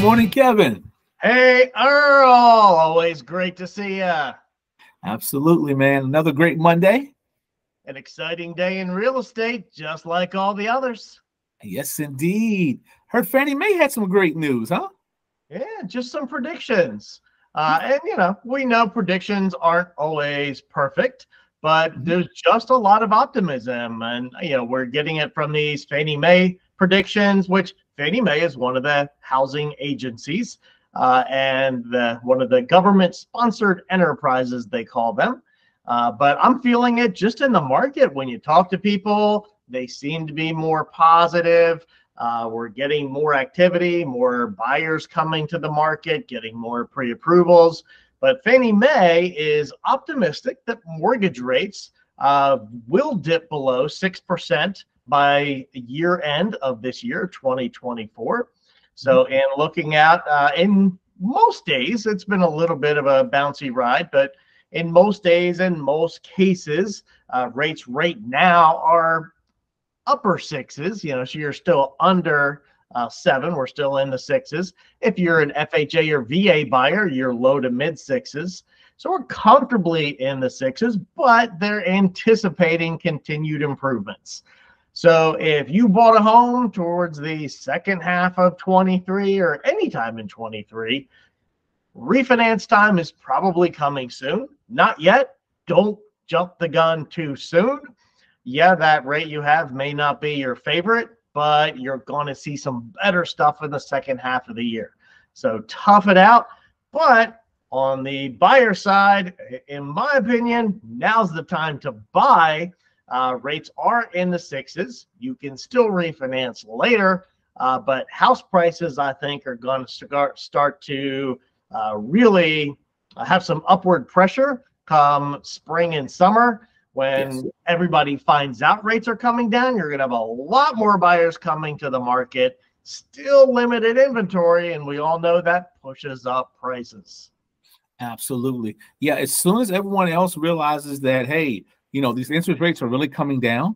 morning, Kevin. Hey, Earl. Always great to see ya. Absolutely, man. Another great Monday. An exciting day in real estate, just like all the others. Yes, indeed. Heard Fannie Mae had some great news, huh? Yeah, just some predictions. And we know predictions aren't always perfect, but there's just a lot of optimism. And, we're getting it from these Fannie Mae predictions, which Fannie Mae is one of the housing agencies and one of the government-sponsored enterprises, they call them. But I'm feeling it just in the market. When you talk to people, they seem to be more positive. We're getting more activity, more buyers coming to the market, getting more pre-approvals. But Fannie Mae is optimistic that mortgage rates will dip below 6% by year end of this year, 2024. So, and looking at in most days, it's been a little bit of a bouncy ride, but in most days and most cases, rates right now are upper sixes. So you're still under 7. We're still in the sixes. If you're an FHA or VA buyer, you're low to mid sixes. So we're comfortably in the sixes, but they're anticipating continued improvements. So if you bought a home towards the second half of 23 or anytime in 23, refinance time is probably coming soon. Not yet. Don't jump the gun too soon. Yeah, that rate you have may not be your favorite, but you're going to see some better stuff in the second half of the year. So tough it out. But on the buyer side, in my opinion, now's the time to buy. Rates are in the sixes. You can still refinance later, but house prices, I think, are going to start to really have some upward pressure come spring and summer. When everybody finds out rates are coming down, you're going to have a lot more buyers coming to the market, still limited inventory, and we all know that pushes up prices. Absolutely. Yeah, as soon as everyone else realizes that, hey, these interest rates are really coming down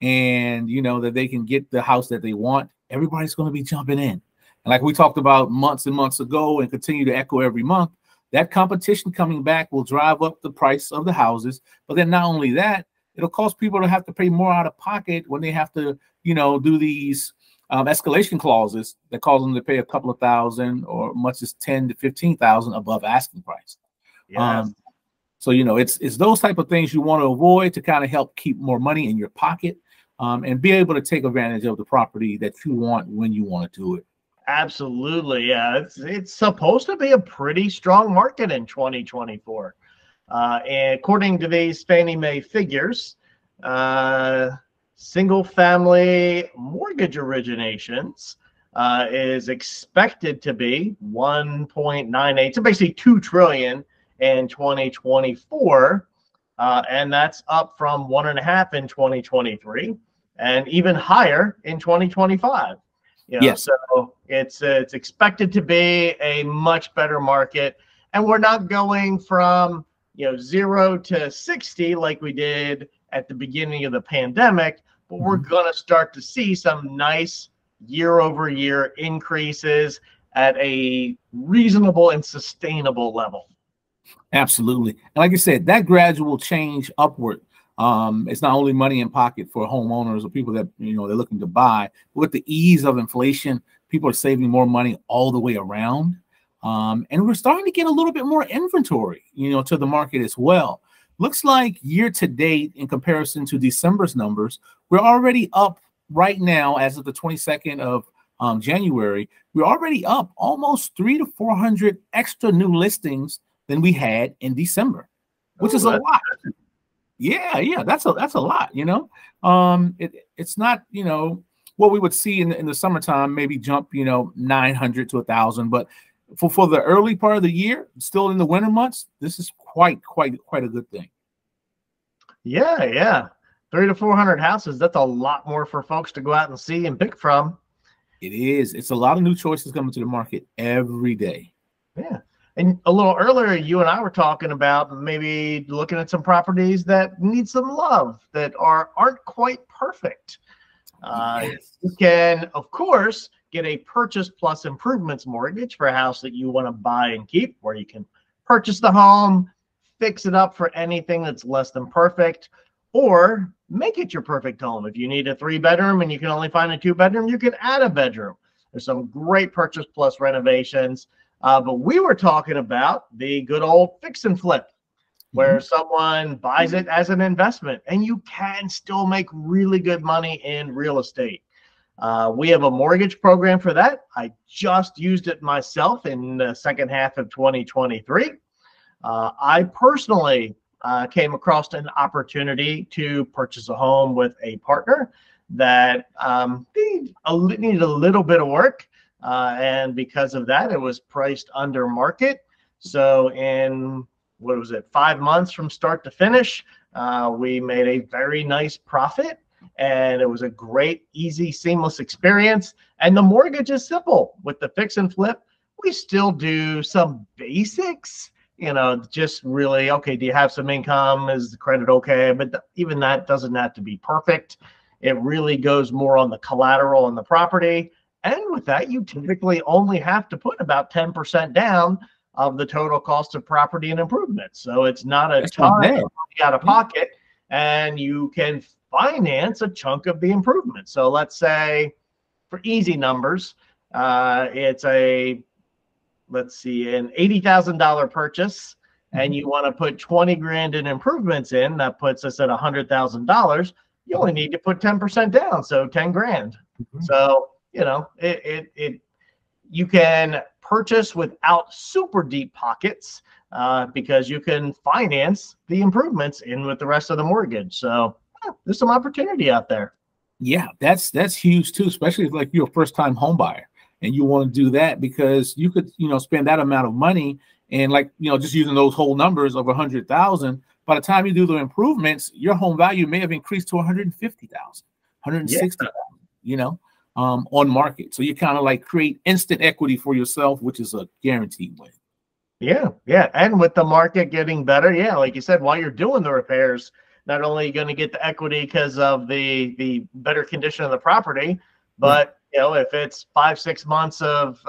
and, that they can get the house that they want, everybody's going to be jumping in. And like we talked about months and months ago and continue to echo every month, that competition coming back will drive up the price of the houses. But then not only that, it'll cause people to have to pay more out of pocket when they have to, do these escalation clauses that cause them to pay a couple of thousand or much as 10 to 15,000 above asking price. Yes. So, it's those type of things you want to avoid to kind of help keep more money in your pocket and be able to take advantage of the property that you want when you want to do it. Absolutely. Yeah, it's supposed to be a pretty strong market in 2024. And according to these Fannie Mae figures, single family mortgage originations is expected to be 1.98, so basically 2 trillion in 2024, and that's up from 1.5 in 2023 and even higher in 2025. Yes. So it's expected to be a much better market, and we're not going from 0 to 60 like we did at the beginning of the pandemic, but we're going to start to see some nice year-over-year increases at a reasonable and sustainable level. Absolutely. And like I said, that gradual change upward, it's not only money in pocket for homeowners or people that, they're looking to buy. With the ease of inflation, people are saving more money all the way around. And we're starting to get a little bit more inventory, to the market as well. Looks like year to date, in comparison to December's numbers, we're already up right now, as of the 22nd of January, we're already up almost 300 to 400 extra new listings than we had in December, which is a lot. Yeah, that's a lot. It's not what we would see in the summertime, maybe jump 900 to 1,000, but for the early part of the year, still in the winter months, this is quite a good thing. Yeah. 300 to 400 houses. That's a lot more for folks to go out and see and pick from. It is. It's a lot of new choices coming to the market every day. Yeah. And a little earlier, you and I were talking about maybe looking at some properties that need some love, that aren't quite perfect. Yes. You can, of course, get a purchase plus improvements mortgage for a house that you want to buy and keep, where you can purchase the home, fix it up for anything that's less than perfect, or make it your perfect home. If you need a 3-bedroom and you can only find a 2-bedroom, you can add a bedroom. There's some great purchase plus renovations. But we were talking about the good old fix and flip, where someone buys it as an investment, and you can still make really good money in real estate. We have a mortgage program for that. I just used it myself in the second half of 2023. I personally came across an opportunity to purchase a home with a partner that needed a little bit of work. And because of that, it was priced under market. So in, what was it, 5 months from start to finish, we made a very nice profit. And it was a great, easy, seamless experience. And the mortgage is simple. With the fix and flip, we still do some basics, you know, just really, okay, do you have some income? Is the credit okay? But even that doesn't have to be perfect. It really goes more on the collateral on the property. And with that, you typically only have to put about 10% down of the total cost of property and improvements. So it's not a ton of money out of pocket, and you can finance a chunk of the improvement. So let's say, for easy numbers, it's an $80,000 purchase, and you want to put 20 grand in improvements in. That puts us at $100,000. You only need to put 10% down, so 10 grand. So, you know, you can purchase without super deep pockets because you can finance the improvements in with the rest of the mortgage. So there's some opportunity out there. Yeah, that's huge too, especially if like you're a first-time home buyer and you want to do that, because you could, you know, spend that amount of money and, like, you know, just using those whole numbers of 100,000, by the time you do the improvements, your home value may have increased to 150,000, 160,000, you know, on market. So you kind of like create instant equity for yourself, which is a guaranteed win. Yeah, yeah. And with the market getting better, yeah, like you said, while you're doing the repairs, not only are you going to get the equity because of the better condition of the property, but you know, if it's 5-6 months of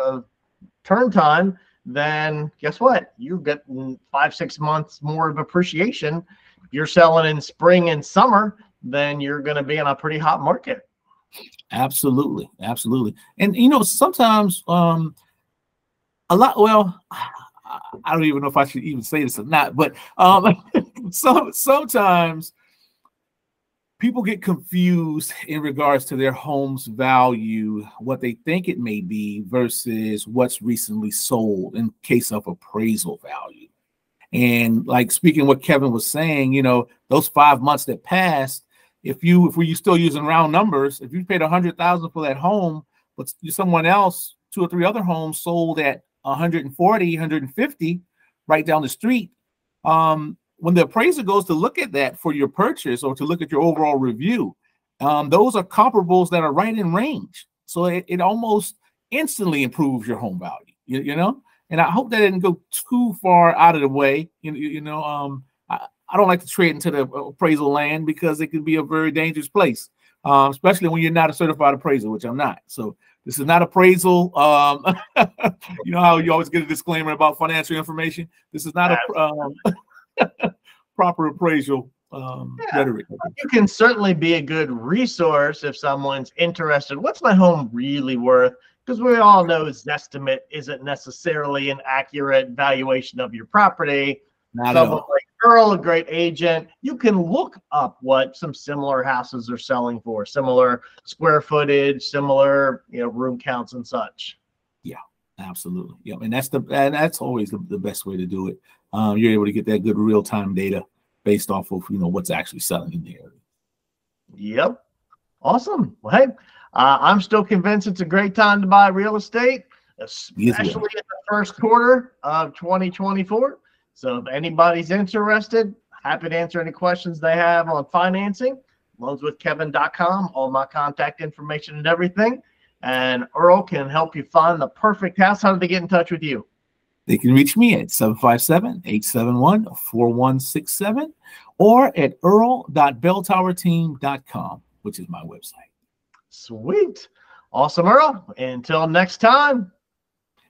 turn time, then guess what? You get 5-6 months more of appreciation. If you're selling in spring and summer, then you're going to be in a pretty hot market. Absolutely, absolutely. And you know, sometimes a lot. Well, I don't even know if I should even say this or not, but sometimes people get confused in regards to their home's value, what they think it may be versus what's recently sold in case of appraisal value. And like speaking what Kevin was saying, you know, those 5 months that passed, if we're still using round numbers, if you paid 100,000 for that home, but someone else, 2 or 3 other homes sold at 140, 150 right down the street, when the appraiser goes to look at that for your purchase or to look at your overall review, those are comparables that are right in range. So it almost instantly improves your home value, you know? And I hope that didn't go too far out of the way. I don't like to tread into the appraisal land because it can be a very dangerous place, especially when you're not a certified appraiser, which I'm not. So this is not appraisal. You know how you always get a disclaimer about financial information? This is not a proper appraisal rhetoric. You can certainly be a good resource if someone's interested. What's my home really worth? Because we all know Zestimate isn't necessarily an accurate valuation of your property. Someone like Earl, a great agent, you can look up what some similar houses are selling for, similar square footage, similar, you know, room counts and such. Yeah, absolutely. Yeah, and that's always the best way to do it. You're able to get that good real-time data based off of, you know, what's actually selling in the area. Yep. Awesome. Well, hey, I'm still convinced it's a great time to buy real estate, especially in the first quarter of 2024. So if anybody's interested, happy to answer any questions they have on financing. Loanswithkevin.com, all my contact information and everything. And Earl can help you find the perfect house. How do they get in touch with you? They can reach me at 757-871-4167 or at earl.belltowerteam.com, which is my website. Sweet. Awesome, Earl. Until next time.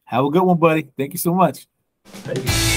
Have a good one, buddy. Thank you so much. Peace.